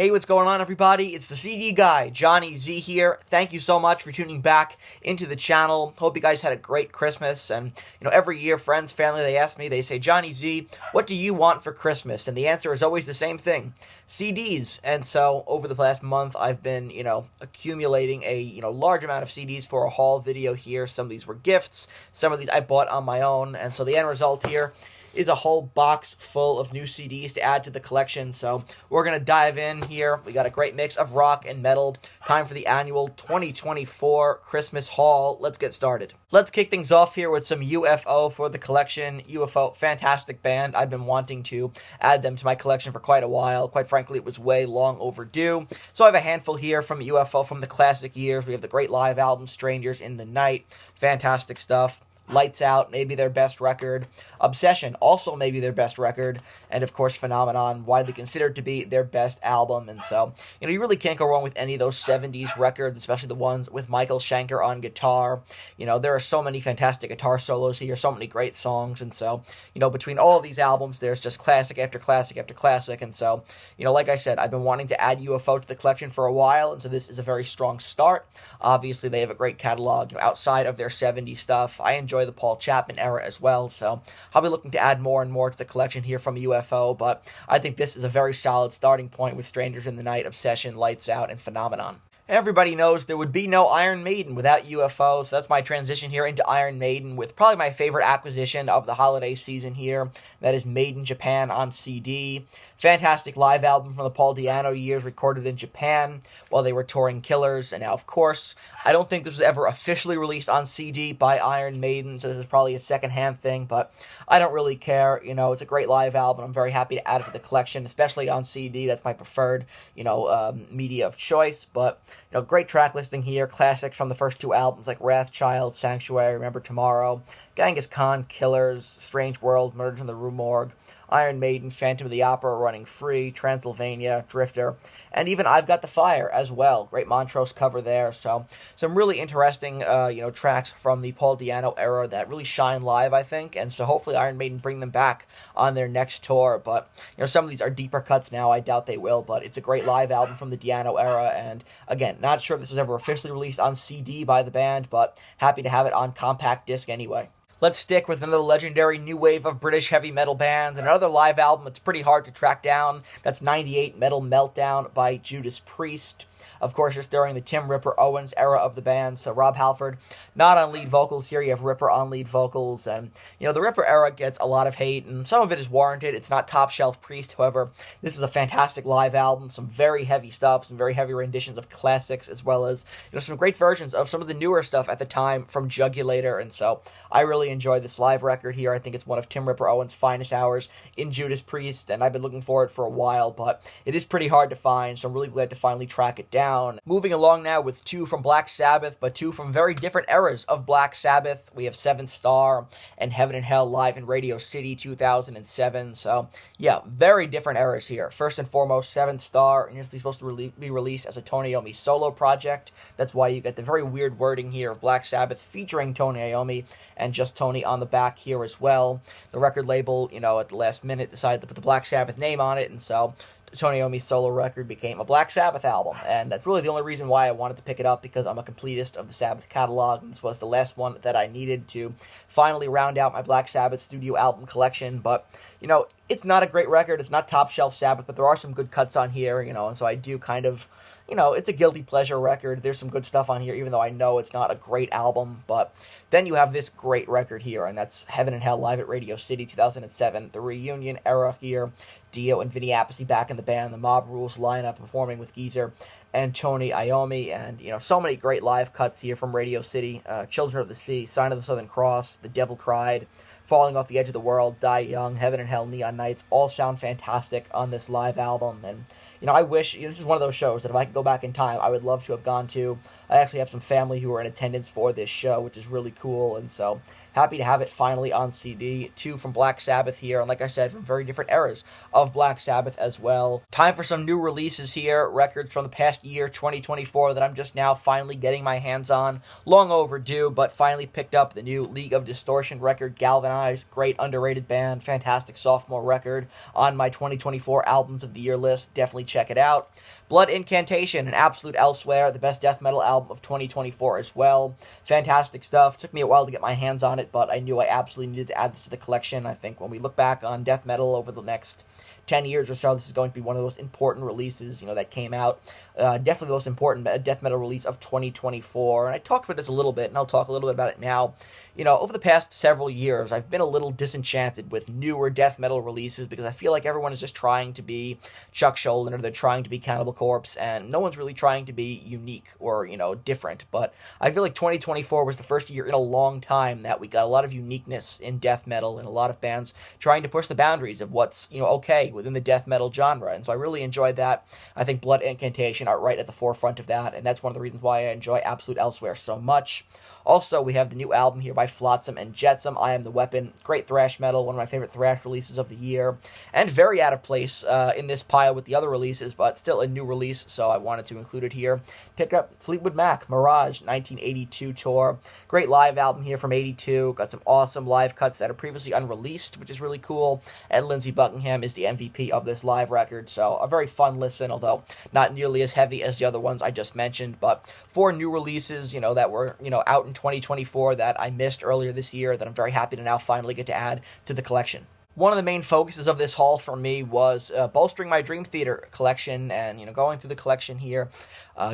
Hey, what's going on, everybody? It's the CD guy, Johnny Z here. Thank you so much for tuning back into the channel. Hope you guys had a great Christmas. And, every year, friends, family, they ask me, they say, Johnny Z, what do you want for Christmas? And the answer is always the same thing, CDs. And so, over the past month, I've been, accumulating a, large amount of CDs for a haul video here. Some of these were gifts. Some of these I bought on my own. And so the end result here is a whole box full of new CDs to add to the collection. So we're going to dive in here. We got a great mix of rock and metal. Time for the annual 2024 Christmas haul. Let's get started. Let's kick things off here with some UFO for the collection. UFO, fantastic band. I've been wanting to add them to my collection for quite a while. Quite frankly, it was way long overdue. So I have a handful here from UFO from the classic years. We have the great live album, Strangers in the Night. Fantastic stuff. Lights Out, maybe their best record. Obsession, also maybe their best record. And, of course, Phenomenon, widely considered to be their best album. And so, you really can't go wrong with any of those 70s records, especially the ones with Michael Schenker on guitar. There are so many fantastic guitar solos here, so many great songs. And so, between all of these albums, there's just classic after classic after classic. And so, like I said, I've been wanting to add UFO to the collection for a while. And so this is a very strong start. Obviously, they have a great catalog, outside of their 70s stuff. I enjoy the Paul Chapman era as well, so I'll be looking to add more and more to the collection here from UFO, but I think this is a very solid starting point with Strangers in the Night, Obsession, Lights Out, and Phenomenon. Everybody knows there would be no Iron Maiden without UFO, so that's my transition here into Iron Maiden with probably my favorite acquisition of the holiday season here. That is Made in Japan on CD. Fantastic live album from the Paul Di'Anno years, recorded in Japan while they were touring Killers. And now, of course, I don't think this was ever officially released on CD by Iron Maiden, so this is probably a secondhand thing, but I don't really care. It's a great live album. I'm very happy to add it to the collection, especially on CD. That's my preferred, media of choice. But, great track listing here. Classics from the first two albums like Wrathchild, Sanctuary, Remember Tomorrow, Genghis Khan, Killers, Strange World, Murders in the Rue Morgue, Iron Maiden, Phantom of the Opera, Running Free, Transylvania, Drifter, and even I've Got the Fire as well. Great Montrose cover there. So some really interesting, tracks from the Paul Di'Anno era that really shine live, I think. And so hopefully Iron Maiden bring them back on their next tour. But, some of these are deeper cuts now. I doubt they will, but it's a great live album from the Di'Anno era. And again, not sure if this was ever officially released on CD by the band, but happy to have it on compact disc anyway. Let's stick with another legendary new wave of British heavy metal band, and another live album that's pretty hard to track down. That's 98 Metal Meltdown by Judas Priest. Of course, it's during the Tim Ripper Owens era of the band, so Rob Halford not on lead vocals here. You have Ripper on lead vocals, and, the Ripper era gets a lot of hate, and some of it is warranted. It's not top-shelf Priest, however. This is a fantastic live album, some very heavy stuff, some very heavy renditions of classics, as well as, some great versions of some of the newer stuff at the time from Jugulator, and so I really enjoy this live record here. I think it's one of Tim Ripper Owens' finest hours in Judas Priest, and I've been looking for it for a while, but it is pretty hard to find, so I'm really glad to finally track it down. Moving along now with two from Black Sabbath, but two from very different eras of Black Sabbath. We have Seventh Star and Heaven and Hell live in Radio City 2007. So, yeah, very different eras here. First and foremost, Seventh Star, initially supposed to be released as a Tony Iommi solo project. That's why you get the very weird wording here of Black Sabbath featuring Tony Iommi and just Tony on the back here as well. The record label, at the last minute decided to put the Black Sabbath name on it, and so Tony Iommi's solo record became a Black Sabbath album, and that's really the only reason why I wanted to pick it up, because I'm a completist of the Sabbath catalog, and this was the last one that I needed to finally round out my Black Sabbath studio album collection. But, it's not a great record, it's not top-shelf Sabbath, but there are some good cuts on here, and so I do kind of, it's a guilty pleasure record. There's some good stuff on here, even though I know it's not a great album. But then you have this great record here, and that's Heaven and Hell live at Radio City 2007, the reunion era here. Dio and Vinny Appice back in the band, the Mob Rules lineup performing with Geezer and Tony Iommi, and, so many great live cuts here from Radio City. Children of the Sea, Sign of the Southern Cross, The Devil Cried, Falling Off the Edge of the World, Die Young, Heaven and Hell, Neon Nights, all sound fantastic on this live album. And, I wish, this is one of those shows that if I could go back in time, I would love to have gone to. I actually have some family who were in attendance for this show, which is really cool, and so happy to have it finally on CD. Two from Black Sabbath here, and like I said, from very different eras of Black Sabbath as well. Time for some new releases here, records from the past year, 2024, that I'm just now finally getting my hands on. Long overdue, but finally picked up the new League of Distortion record, Galvanized. Great underrated band, fantastic sophomore record on my 2024 Albums of the Year list. Definitely check it out. Blood Incantation and Absolute Elsewhere, the best death metal album of 2024 as well. Fantastic stuff. Took me a while to get my hands on it, but I knew I absolutely needed to add this to the collection. I think when we look back on death metal over the next 10 years or so, this is going to be one of the most important releases, that came out. Definitely the most important death metal release of 2024. And I talked about this a little bit, and I'll talk a little bit about it now. Over the past several years, I've been a little disenchanted with newer death metal releases because I feel like everyone is just trying to be Chuck Schuldiner, or they're trying to be Cannibal Corpse, and no one's really trying to be unique or, different. But I feel like 2024 was the first year in a long time that we got a lot of uniqueness in death metal and a lot of bands trying to push the boundaries of what's, okay within the death metal genre. And so I really enjoyed that. I think Blood Incantation are right at the forefront of that, and that's one of the reasons why I enjoy Absolute Elsewhere so much. Also, we have the new album here by Flotsam and Jetsam, I Am the Weapon. Great thrash metal, one of my favorite thrash releases of the year, and very out of place in this pile with the other releases, but still a new release, so I wanted to include it here. Pick up Fleetwood Mac, Mirage, 1982 tour. Great live album here from 82. Got some awesome live cuts that are previously unreleased, which is really cool, and Lindsey Buckingham is the MVP of this live record, so a very fun listen, although not nearly as heavy as the other ones I just mentioned, but 4 new releases, that were, out in 2024 that I missed earlier this year that I'm very happy to now finally get to add to the collection. One of the main focuses of this haul for me was bolstering my Dream Theater collection and, going through the collection here,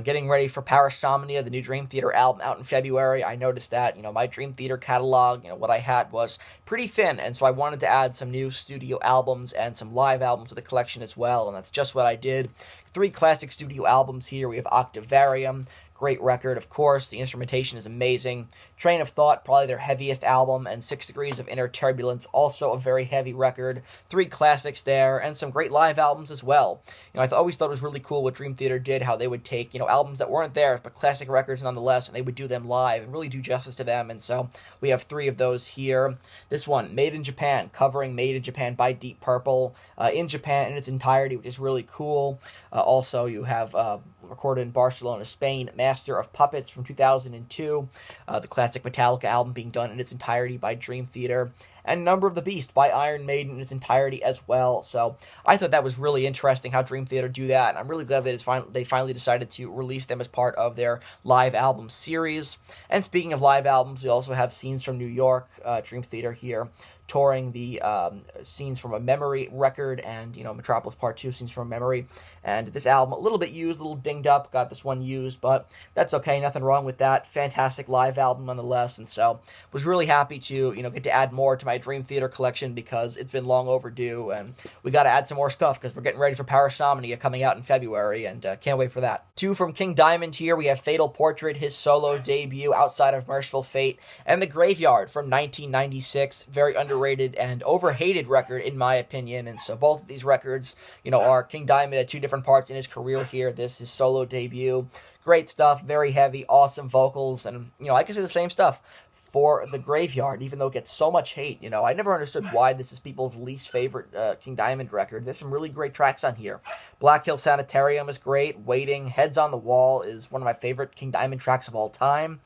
getting ready for Parasomnia, the new Dream Theater album out in February. I noticed that, my Dream Theater catalog, what I had was pretty thin, and so I wanted to add some new studio albums and some live albums to the collection as well, and that's just what I did. 3 classic studio albums here. We have Octavarium, great record, of course. The instrumentation is amazing. Train of Thought, probably their heaviest album, and 6 Degrees of Inner Turbulence, also a very heavy record. 3 classics there, and some great live albums as well. I always thought it was really cool what Dream Theater did, how they would take, albums that weren't theirs, but classic records nonetheless, and they would do them live and really do justice to them, and so we have 3 of those here. This one, Made in Japan, covering Made in Japan by Deep Purple, in Japan in its entirety, which is really cool. Also, you have recorded in Barcelona, Spain, Master of Puppets from 2002, the classic Metallica album being done in its entirety by Dream Theater, and Number of the Beast by Iron Maiden in its entirety as well. So I thought that was really interesting how Dream Theater do that, and I'm really glad that they finally decided to release them as part of their live album series. And speaking of live albums, we also have Scenes from New York, Dream Theater here, touring the Scenes from a Memory record and, Metropolis Part 2, Scenes from a Memory. And this album, a little bit used, a little dinged up, got this one used, but that's okay, nothing wrong with that. Fantastic live album nonetheless, and so was really happy to, get to add more to my Dream Theater collection because it's been long overdue, and we got to add some more stuff because we're getting ready for Parasomnia coming out in February, and can't wait for that. 2 from King Diamond here, we have Fatal Portrait, his solo debut outside of Merciful Fate, and The Graveyard from 1996, very underrated and overhated record in my opinion, and so both of these records, are King Diamond at 2 different parts in his career here. This is solo debut. Great stuff, very heavy, awesome vocals, and, I can say the same stuff for The Graveyard, even though it gets so much hate. I never understood why this is people's least favorite King Diamond record. There's some really great tracks on here. Black Hill Sanitarium is great. Waiting, Heads on the Wall is one of my favorite King Diamond tracks of all time.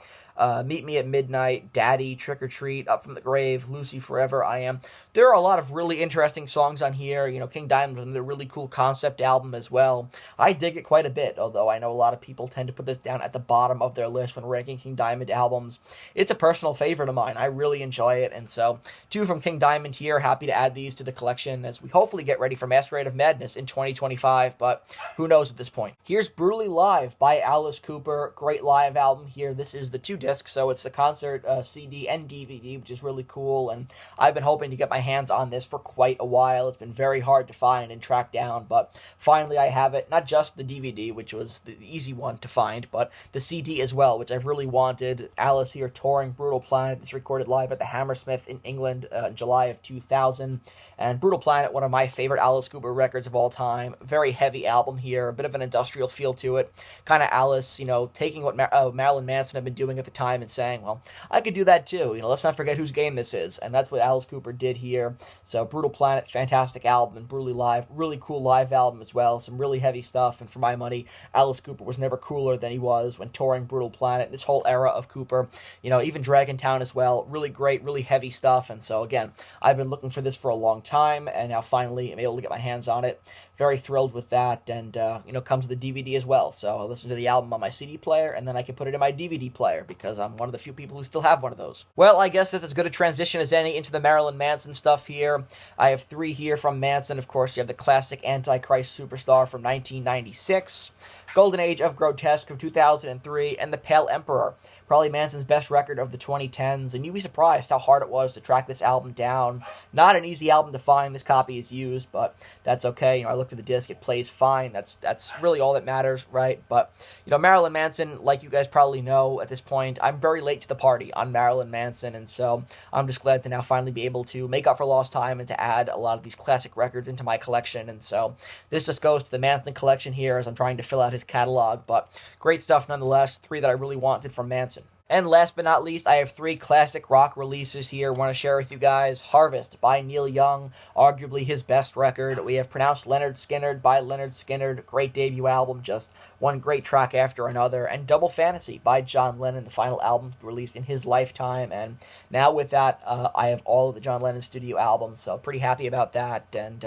Meet Me at Midnight, Daddy, Trick or Treat, Up from the Grave, Lucy Forever, I Am. There are a lot of really interesting songs on here. King Diamond was a really cool concept album as well. I dig it quite a bit, although I know a lot of people tend to put this down at the bottom of their list when ranking King Diamond albums. It's a personal favorite of mine. I really enjoy it, and so 2 from King Diamond here. Happy to add these to the collection as we hopefully get ready for Masquerade of Madness in 2025, but who knows at this point. Here's Brutally Live by Alice Cooper. Great live album here. This is the 2 discs, so it's the concert CD and DVD, which is really cool, and I've been hoping to get my hands on this for quite a while. It's been very hard to find and track down, but finally I have it. Not just the DVD, which was the easy one to find, but the CD as well, which I've really wanted. Alice here touring Brutal Planet. It's recorded live at the Hammersmith in England in July of 2000, and Brutal Planet, one of my favorite Alice Cooper records of all time. Very heavy album here, a bit of an industrial feel to it. Kind of Alice, taking what Marilyn Manson had been doing at the time and saying, well, I could do that too. Let's not forget whose game this is, and that's what Alice Cooper did here. So Brutal Planet, fantastic album, and Brutally Live, really cool live album as well. Some really heavy stuff, and for my money, Alice Cooper was never cooler than he was when touring Brutal Planet. This whole era of Cooper, even Dragontown as well, really great, really heavy stuff. And so again, I've been looking for this for a long time, and now finally I'm able to get my hands on it. very thrilled with that, and comes with a DVD as well. So I listen to the album on my CD player, and then I can put it in my DVD player because I'm one of the few people who still have one of those. Well, I guess that's as good a transition as any into the Marilyn Manson stuff here. I have 3 here from Manson. Of course, you have the classic Antichrist Superstar from 1996, Golden Age of Grotesque from 2003, and The Pale Emperor, probably Manson's best record of the 2010s, and you'd be surprised how hard it was to track this album down. Not an easy album to find. This copy is used, but that's okay. I looked at the disc, it plays fine. That's really all that matters, right? But, Marilyn Manson, like you guys probably know at this point, I'm very late to the party on Marilyn Manson, and so I'm just glad to now finally be able to make up for lost time and to add a lot of these classic records into my collection, and so this just goes to the Manson collection here as I'm trying to fill out his catalog, but great stuff nonetheless. 3 that I really wanted from Manson. And last but not least, I have 3 classic rock releases here I want to share with you guys. Harvest by Neil Young, arguably his best record. We have Pronounced Lynyrd Skynyrd by Lynyrd Skynyrd, great debut album, just one great track after another. And Double Fantasy by John Lennon, the final album released in his lifetime. And now with that, I have all of the John Lennon studio albums, so pretty happy about that. And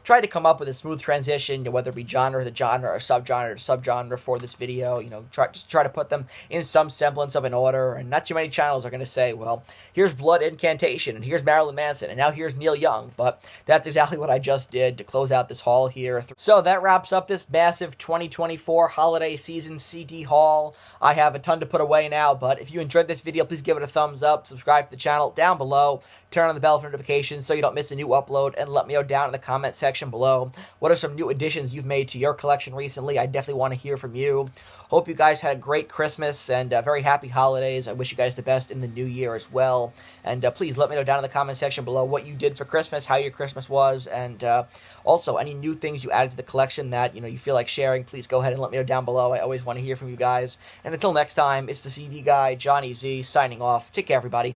tried to come up with a smooth transition, whether it be genre to genre or subgenre to subgenre for this video. Try to put them in some semblance of an order, and not too many channels are going to say, well, here's Blood Incantation, and here's Marilyn Manson, and now here's Neil Young, but that's exactly what I just did to close out this haul here. So that wraps up this massive 2024 holiday season CD haul. I have a ton to put away now, but if you enjoyed this video, please give it a thumbs up, subscribe to the channel down below, turn on the bell for notifications so you don't miss a new upload, and let me know down in the comment section below what are some new additions you've made to your collection recently. I definitely want to hear from you. Hope you guys had a great Christmas and very happy holidays. I wish you guys the best in the new year as well. And please let me know down in the comment section below what you did for Christmas, how your Christmas was, and also any new things you added to the collection that you feel like sharing. Please go ahead and let me know down below. I always want to hear from you guys. And until next time, it's the CD guy, Johnny Z, signing off. Take care, everybody.